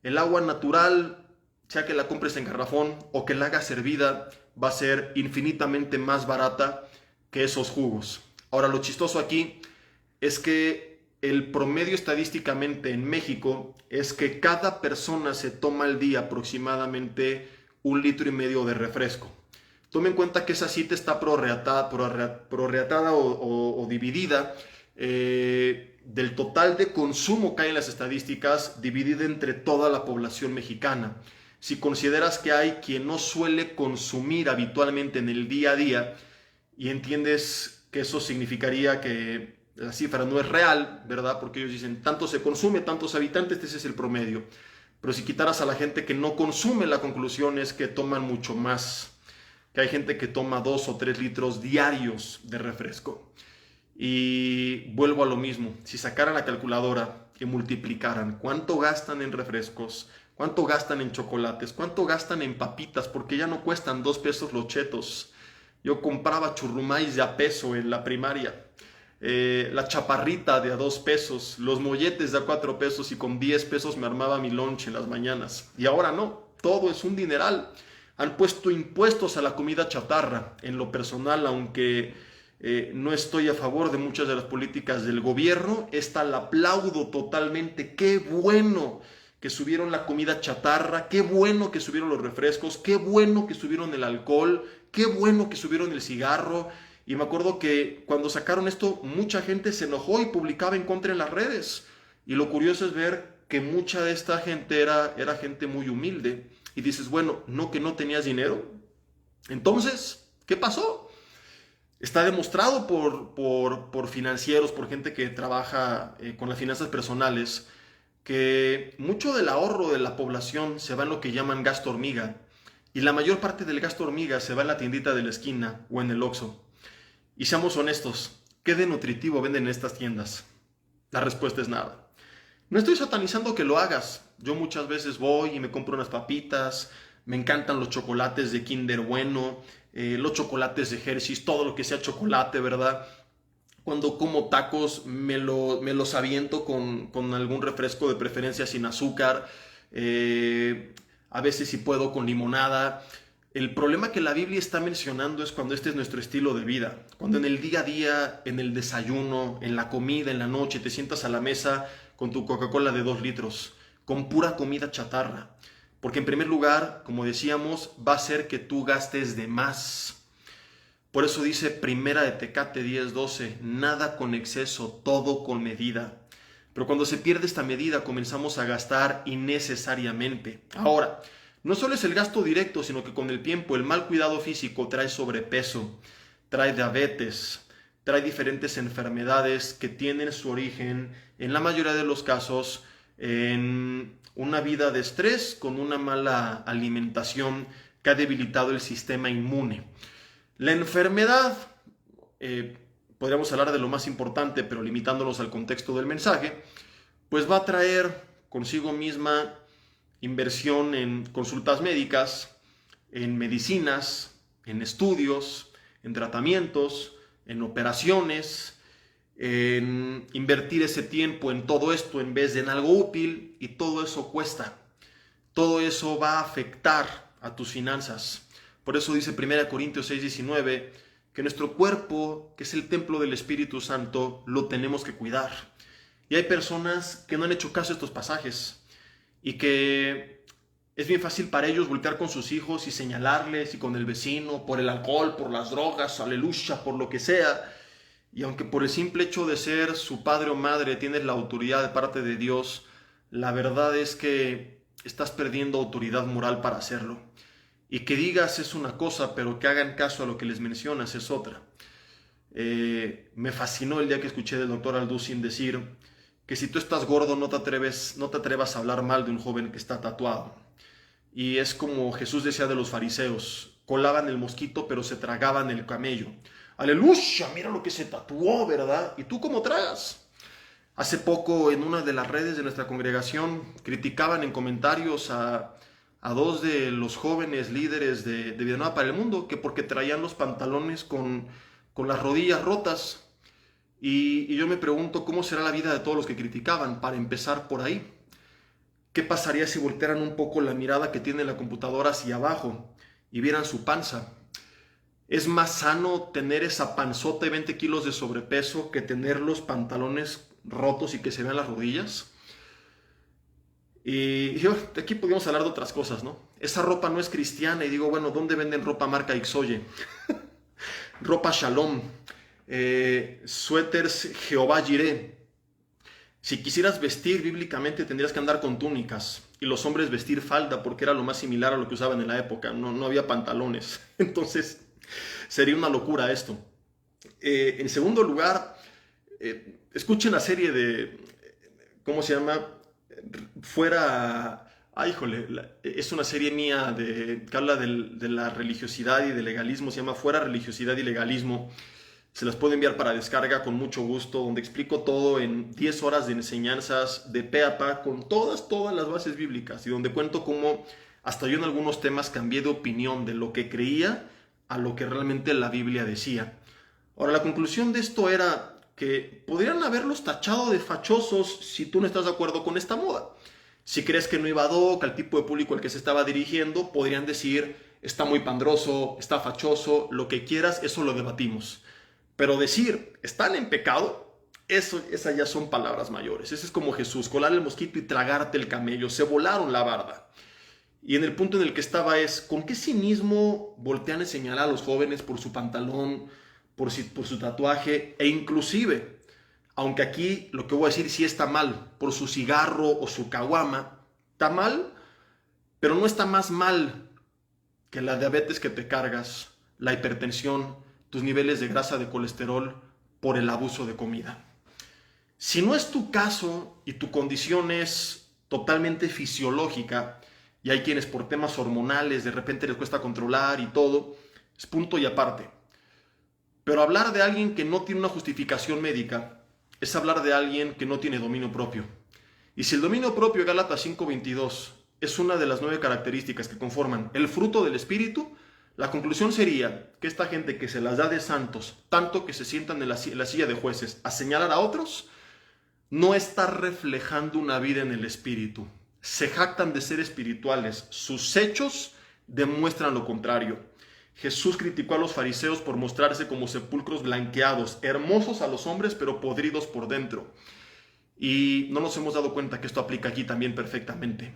El agua natural, sea que la compres en garrafón o que la hagas hervida, va a ser infinitamente más barata que esos jugos. Ahora, lo chistoso aquí es que el promedio estadísticamente en México es que cada persona se toma al día aproximadamente 1,5 litros de refresco. Tome en cuenta que esa cita está prorrateada o dividida del total de consumo que hay en las estadísticas, dividida entre toda la población mexicana. Si consideras que hay quien no suele consumir habitualmente en el día a día y entiendes que eso significaría que la cifra no es real, ¿verdad? Porque ellos dicen, tanto se consume, tantos habitantes, ese es el promedio. Pero si quitaras a la gente que no consume, la conclusión es que toman mucho más. Que hay gente que toma 2 o 3 litros diarios de refresco. Y vuelvo a lo mismo. Si sacaran la calculadora y multiplicaran cuánto gastan en refrescos, cuánto gastan en chocolates, cuánto gastan en papitas, porque ya no cuestan 2 pesos los chetos. Yo compraba churrumais de a peso en la primaria. La chaparrita de a 2 pesos, los molletes de a 4 pesos y con 10 pesos me armaba mi lunch en las mañanas. Y ahora no, todo es un dineral. Han puesto impuestos a la comida chatarra. En lo personal, aunque no estoy a favor de muchas de las políticas del gobierno, esta la aplaudo totalmente. Qué bueno que subieron la comida chatarra, qué bueno que subieron los refrescos, qué bueno que subieron el alcohol, qué bueno que subieron el cigarro. Y me acuerdo que cuando sacaron esto, mucha gente se enojó y publicaba en contra en las redes. Y lo curioso es ver que mucha de esta gente era gente muy humilde. Y dices, bueno, ¿no que no tenías dinero? Entonces, ¿qué pasó? Está demostrado por financieros, por gente que trabaja con las finanzas personales, que mucho del ahorro de la población se va en lo que llaman gasto hormiga. Y la mayor parte del gasto hormiga se va en la tiendita de la esquina o en el Oxxo. Y seamos honestos, ¿qué de nutritivo venden en estas tiendas? La respuesta es nada. No estoy satanizando que lo hagas. Yo muchas veces voy y me compro unas papitas, me encantan los chocolates de Kinder Bueno, los chocolates de Hershey's, todo lo que sea chocolate, ¿verdad? Cuando como tacos me los aviento con algún refresco, de preferencia sin azúcar, a veces si puedo con limonada. El problema que la Biblia está mencionando es cuando este es nuestro estilo de vida, cuando en el día a día, en el desayuno, en la comida, en la noche, te sientas a la mesa con tu Coca-Cola de 2 litros, con pura comida chatarra. Porque en primer lugar, como decíamos, va a hacer que tú gastes de más. Por eso dice Primera de Tecate 10:12, nada con exceso, todo con medida. Pero cuando se pierde esta medida, comenzamos a gastar innecesariamente. Ahora, no solo es el gasto directo, sino que con el tiempo el mal cuidado físico trae sobrepeso, trae diabetes, trae diferentes enfermedades que tienen su origen, en la mayoría de los casos, en una vida de estrés con una mala alimentación que ha debilitado el sistema inmune. La enfermedad, podríamos hablar de lo más importante, pero limitándonos al contexto del mensaje, pues va a traer consigo misma inversión en consultas médicas, en medicinas, en estudios, en tratamientos, en operaciones, en invertir ese tiempo en todo esto en vez de en algo útil, y todo eso cuesta. Todo eso va a afectar a tus finanzas. Por eso dice 1 Corintios 6:19 que nuestro cuerpo, que es el templo del Espíritu Santo, lo tenemos que cuidar. Y hay personas que no han hecho caso a estos pasajes y que es bien fácil para ellos voltear con sus hijos y señalarles, y con el vecino, por el alcohol, por las drogas, aleluya, por lo que sea. Y aunque por el simple hecho de ser su padre o madre tienes la autoridad de parte de Dios, la verdad es que estás perdiendo autoridad moral para hacerlo. Y que digas es una cosa, pero que hagan caso a lo que les mencionas es otra. Me fascinó el día que escuché del doctor Alducin decir que si tú estás gordo no te atrevas a hablar mal de un joven que está tatuado. Y es como Jesús decía de los fariseos, colaban el mosquito pero se tragaban el camello. Aleluya, mira lo que se tatuó, ¿verdad? ¿Y tú cómo tragas? Hace poco en una de las redes de nuestra congregación criticaban en comentarios a 2 de los jóvenes líderes de Vida Nueva para el Mundo, que porque traían los pantalones con las rodillas rotas. Y yo me pregunto cómo será la vida de todos los que criticaban, para empezar por ahí. ¿Qué pasaría si voltearan un poco la mirada que tiene la computadora hacia abajo y vieran su panza? ¿Es más sano tener esa panzota de 20 kilos de sobrepeso que tener los pantalones rotos y que se vean las rodillas? Y aquí podríamos hablar de otras cosas, ¿no? Esa ropa no es cristiana, y digo, bueno, ¿dónde venden ropa marca Ixoye? Ropa Shalom, suéteres Jehová Jireh. Si quisieras vestir bíblicamente tendrías que andar con túnicas, y los hombres vestir falda, porque era lo más similar a lo que usaban en la época, no había pantalones. Entonces sería una locura esto. En segundo lugar, escuchen la serie de, ¿cómo se llama? Es una serie mía que habla de la religiosidad y del legalismo, se llama Fuera Religiosidad y Legalismo. Se las puedo enviar para descarga con mucho gusto, donde explico todo en 10 horas de enseñanzas de pe a pa, con todas las bases bíblicas, y donde cuento cómo hasta yo en algunos temas cambié de opinión de lo que creía a lo que realmente la Biblia decía. Ahora, la conclusión de esto era que podrían haberlos tachado de fachosos si tú no estás de acuerdo con esta moda. Si crees que no iba ad hoc al tipo de público al que se estaba dirigiendo, podrían decir, está muy pandroso, está fachoso, lo que quieras, eso lo debatimos. Pero decir, están en pecado, esas ya son palabras mayores. Eso es como Jesús, colar el mosquito y tragarte el camello. Se volaron la barda. Y en el punto en el que estaba es, ¿con qué cinismo voltean a señalar a los jóvenes por su pantalón, por su tatuaje, e inclusive, aunque aquí lo que voy a decir sí está mal, por su cigarro o su caguama, está mal, pero no está más mal que la diabetes que te cargas, la hipertensión, tus niveles de grasa, de colesterol, por el abuso de comida. Si no es tu caso y tu condición es totalmente fisiológica, y hay quienes por temas hormonales de repente les cuesta controlar y todo, es punto y aparte. Pero hablar de alguien que no tiene una justificación médica es hablar de alguien que no tiene dominio propio. Y si el dominio propio, Gálatas 5:22, es una de las 9 características que conforman el fruto del Espíritu. La conclusión sería que esta gente que se las da de santos, tanto que se sientan en la silla de jueces a señalar a otros, no está reflejando una vida en el Espíritu. Se jactan de ser espirituales. Sus hechos demuestran lo contrario. Jesús criticó a los fariseos por mostrarse como sepulcros blanqueados, hermosos a los hombres, pero podridos por dentro. Y no nos hemos dado cuenta que esto aplica aquí también perfectamente.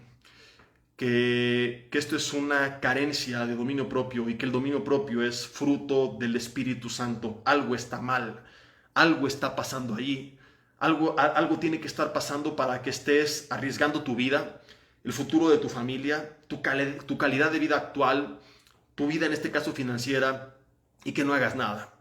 Que esto es una carencia de dominio propio y que el dominio propio es fruto del Espíritu Santo. Algo está mal, algo está pasando ahí, algo tiene que estar pasando para que estés arriesgando tu vida, el futuro de tu familia, tu calidad de vida actual, tu vida en este caso financiera, y que no hagas nada.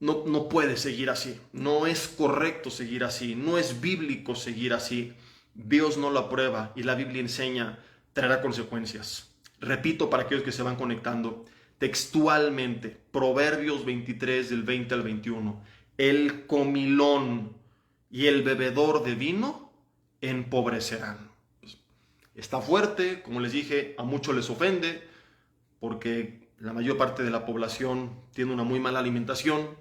No puedes seguir así, no es correcto seguir así, no es bíblico seguir así. Dios no lo aprueba y la Biblia enseña traerá consecuencias. Repito para aquellos que se van conectando, textualmente, Proverbios 23 del 20 al 21, el comilón y el bebedor de vino empobrecerán. Está fuerte, como les dije, a muchos les ofende, porque la mayor parte de la población tiene una muy mala alimentación,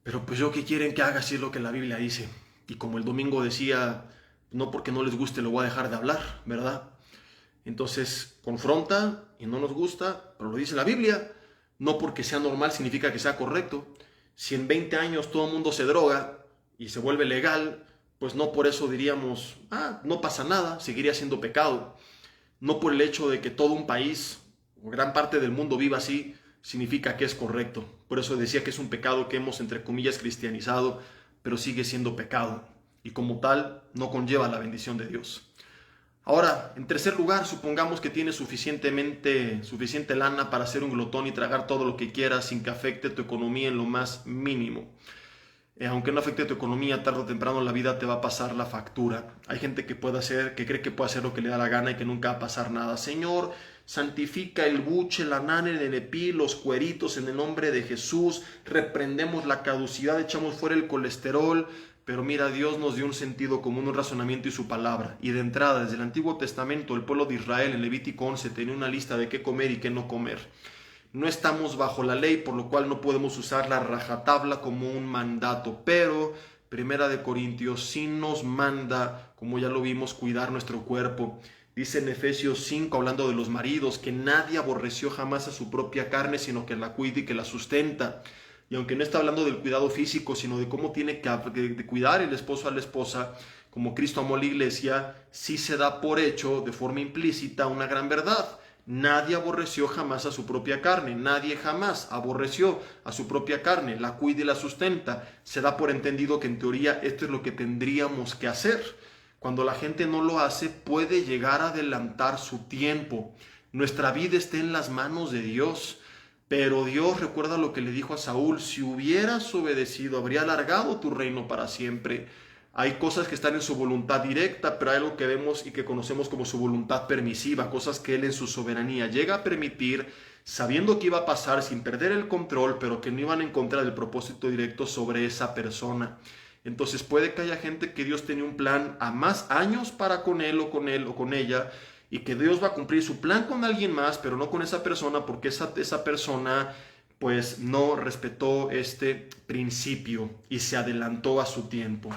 pero pues yo, ¿qué quieren que haga si es lo que la Biblia dice? Y como el domingo decía, no porque no les guste lo voy a dejar de hablar, ¿verdad? Entonces confronta y no nos gusta, pero lo dice la Biblia. No porque sea normal significa que sea correcto. Si en 20 años todo el mundo se droga y se vuelve legal, pues no por eso diríamos, no pasa nada, seguiría siendo pecado. No por el hecho de que todo un país o gran parte del mundo viva así, significa que es correcto. Por eso decía que es un pecado que hemos, entre comillas, cristianizado, pero sigue siendo pecado. Y como tal, no conlleva la bendición de Dios. Ahora, en tercer lugar, supongamos que tienes suficiente lana para ser un glotón y tragar todo lo que quieras sin que afecte tu economía en lo más mínimo. Aunque no afecte tu economía, tarde o temprano la vida te va a pasar la factura. Hay gente que cree que puede hacer lo que le da la gana y que nunca va a pasar nada. Señor, santifica el buche, la nana, el enepí, los cueritos en el nombre de Jesús. Reprendemos la caducidad, echamos fuera el colesterol. Pero mira, Dios nos dio un sentido común, un razonamiento y su palabra. Y de entrada, desde el Antiguo Testamento, el pueblo de Israel en Levítico 11 tenía una lista de qué comer y qué no comer. No estamos bajo la ley, por lo cual no podemos usar la rajatabla como un mandato. Pero Primera de Corintios sí nos manda, como ya lo vimos, cuidar nuestro cuerpo. Dice en Efesios 5, hablando de los maridos, que nadie aborreció jamás a su propia carne, sino que la cuida y que la sustenta. Y aunque no está hablando del cuidado físico, sino de cómo tiene que cuidar el esposo a la esposa, como Cristo amó a la iglesia, sí se da por hecho, de forma implícita, una gran verdad. Nadie aborreció jamás a su propia carne, nadie jamás aborreció a su propia carne, la cuida y la sustenta. Se da por entendido que en teoría esto es lo que tendríamos que hacer. Cuando la gente no lo hace, puede llegar a adelantar su tiempo. Nuestra vida está en las manos de Dios. Pero Dios, recuerda lo que le dijo a Saúl, si hubieras obedecido, habría alargado tu reino para siempre. Hay cosas que están en su voluntad directa, pero hay algo que vemos y que conocemos como su voluntad permisiva, cosas que Él en su soberanía llega a permitir, sabiendo que iba a pasar sin perder el control, pero que no iban en contra del propósito directo sobre esa persona. Entonces puede que haya gente que Dios tenía un plan a más años para con él o con ella, y que Dios va a cumplir su plan con alguien más, pero no con esa persona, porque esa persona pues no respetó este principio y se adelantó a su tiempo.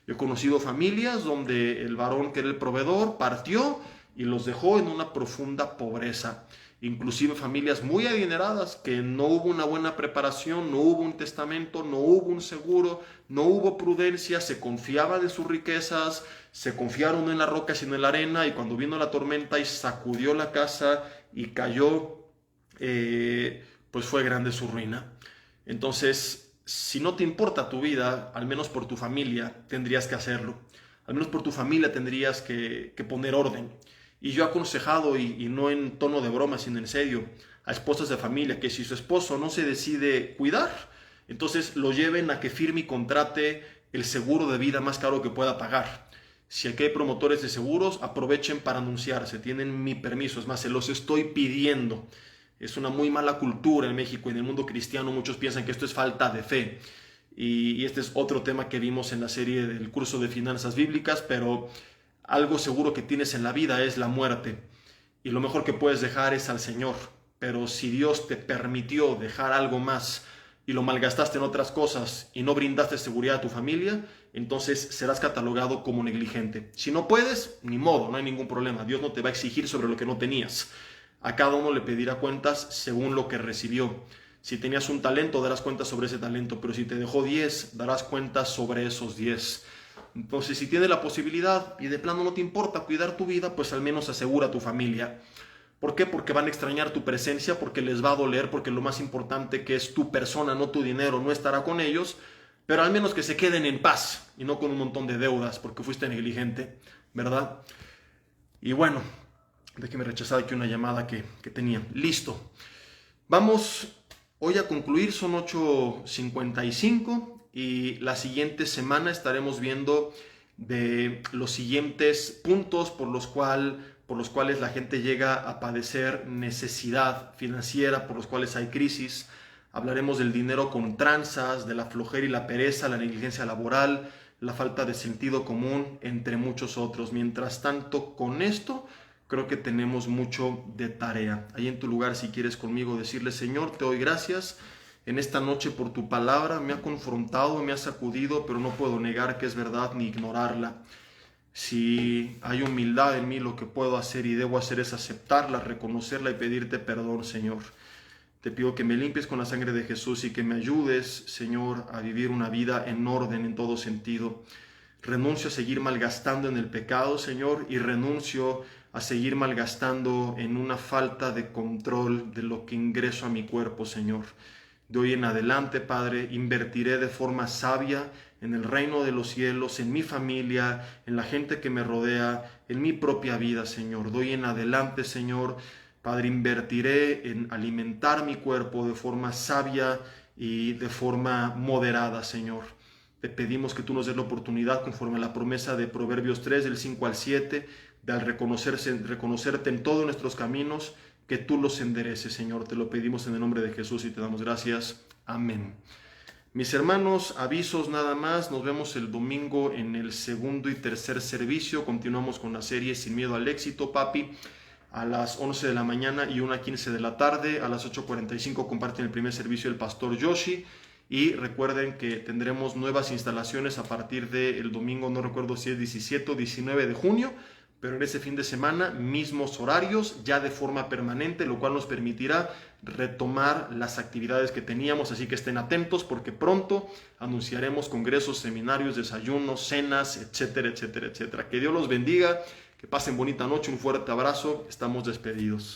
Yo he conocido familias donde el varón, que era el proveedor, partió y los dejó en una profunda pobreza. Inclusive familias muy adineradas que no hubo una buena preparación, no hubo un testamento, no hubo un seguro, no hubo prudencia, se confiaban de sus riquezas, se confiaron no en la roca sino en la arena, y cuando vino la tormenta y sacudió la casa y cayó, pues fue grande su ruina. Entonces, si no te importa tu vida, al menos por tu familia tendrías que hacerlo. Al menos por tu familia tendrías que poner orden. Y yo he aconsejado, y no en tono de broma, sino en serio, a esposas de familia que si su esposo no se decide cuidar, entonces lo lleven a que firme y contrate el seguro de vida más caro que pueda pagar. Si aquí hay promotores de seguros, aprovechen para anunciarse. Tienen mi permiso, es más, se los estoy pidiendo. Es una muy mala cultura en México y en el mundo cristiano. Muchos piensan que esto es falta de fe. Y este es otro tema que vimos en la serie del curso de finanzas bíblicas, pero algo seguro que tienes en la vida es la muerte. Y lo mejor que puedes dejar es al Señor. Pero si Dios te permitió dejar algo más y lo malgastaste en otras cosas y no brindaste seguridad a tu familia, entonces serás catalogado como negligente. Si no puedes, ni modo, no hay ningún problema. Dios no te va a exigir sobre lo que no tenías. A cada uno le pedirá cuentas según lo que recibió. Si tenías un talento, darás cuentas sobre ese talento, pero si te dejó 10, darás cuentas sobre esos 10. Entonces, si tienes la posibilidad y de plano no te importa cuidar tu vida, pues al menos asegura a tu familia. ¿Por qué? Porque van a extrañar tu presencia, porque les va a doler, porque lo más importante que es tu persona, no tu dinero, no estará con ellos, pero al menos que se queden en paz y no con un montón de deudas porque fuiste negligente, ¿verdad? Y bueno, déjeme rechazar aquí una llamada que tenía. Listo. Vamos hoy a concluir, son 8:55 y la siguiente semana estaremos viendo de los siguientes puntos por los cuales la gente llega a padecer necesidad financiera, por los cuales hay crisis. Hablaremos del dinero con tranzas, de la flojera y la pereza, la negligencia laboral, la falta de sentido común, entre muchos otros. Mientras tanto, con esto creo que tenemos mucho de tarea. Ahí en tu lugar, si quieres conmigo decirle: Señor, te doy gracias en esta noche por tu palabra. Me ha confrontado, me ha sacudido, pero no puedo negar que es verdad ni ignorarla. Si hay humildad en mí, lo que puedo hacer y debo hacer es aceptarla, reconocerla y pedirte perdón, Señor. Te pido que me limpies con la sangre de Jesús y que me ayudes, Señor, a vivir una vida en orden en todo sentido. Renuncio a seguir malgastando en el pecado, Señor, y renuncio a seguir malgastando en una falta de control de lo que ingreso a mi cuerpo, Señor. De hoy en adelante, Padre, invertiré de forma sabia en el reino de los cielos, en mi familia, en la gente que me rodea, en mi propia vida, Señor. De hoy en adelante, Señor, Padre, invertiré en alimentar mi cuerpo de forma sabia y de forma moderada, Señor. Te pedimos que tú nos des la oportunidad, conforme a la promesa de Proverbios 3, del 5 al 7, de al reconocerte en todos nuestros caminos, que tú los endereces, Señor. Te lo pedimos en el nombre de Jesús y te damos gracias. Amén. Mis hermanos, avisos nada más. Nos vemos el domingo en el segundo y tercer servicio. Continuamos con la serie Sin Miedo al Éxito, papi. A las 11 de la mañana y 1:15 de la tarde. A las 8:45 comparten el primer servicio el pastor Yoshi. Y recuerden que tendremos nuevas instalaciones a partir del domingo, no recuerdo si es 17 o 19 de junio, pero en ese fin de semana, mismos horarios, ya de forma permanente, lo cual nos permitirá retomar las actividades que teníamos, así que estén atentos porque pronto anunciaremos congresos, seminarios, desayunos, cenas, etcétera, etcétera, etcétera. Que Dios los bendiga, que pasen bonita noche, un fuerte abrazo, estamos despedidos.